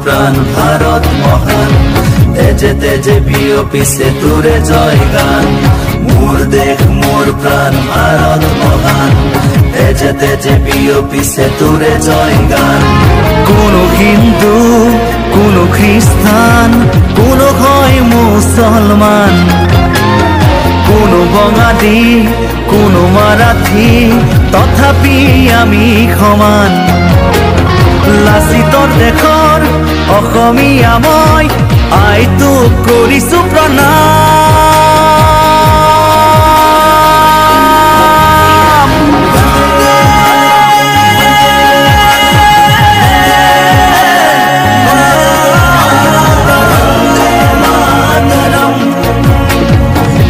প্রাণ ভারত মহান তেজে তেজে বিয়পিছে তোরে জয় গান মোর দেশ মোর প্রাণ ভারত মহান তেজে তেজে বিয়পিছে তোরে জয় গান কোনো হিন্দু কোনো খ্রিস্টান কোনো হয় মুসলমান কোনো বঙালী কোনো মারাঠী তথাপি আমি সমান লাচিতৰ দেশৰ অসমীয়া মই আইটোক কৰিছো প্ৰণাম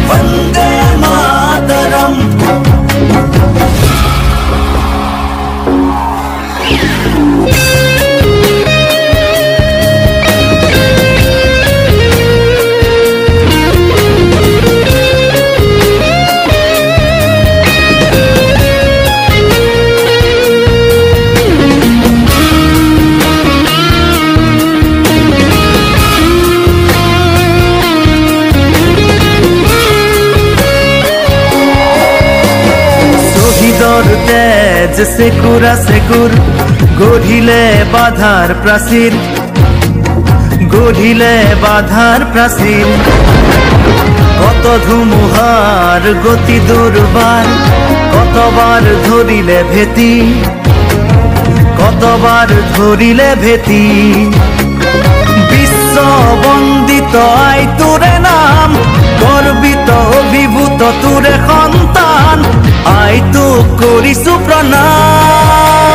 বন্দে মাতৰম সেকুৰা সেকুৰ গঢ়িলে বাধাৰ প্ৰাচীৰ গঢ়িলে বাধাৰ প্ৰাচীৰ কত ধুমুহাৰ গতি দুৰ্বাৰ কতবাৰ ধৰিলে ভেটি কতবাৰ ধৰিলে ভেটি বিশ্ব বন্দিত আই তোৰে নাম গৰ্বিত অভিভূত তোৰে সন্তান আইটোক কৰিছো প্ৰণাম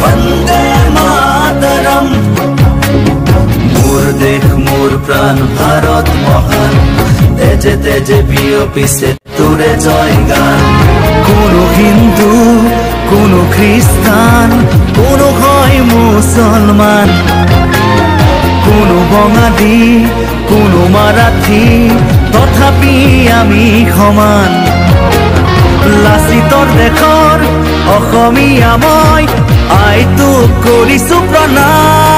বন্দে মাতৰম মোর দেশ মোর প্রাণ ভারত মহান তেজে তেজে বিয়পিছে তোরে জয় গান কোনো হিন্দু কোনো খ্রিস্টান কোনো হয় মুসলমান কোনো বঙালী কোনো মারাঠী তথাপি আমি সমান লাচিতৰ দেশৰ অসমীয়া মই আইটোক কৰিছো প্ৰণাম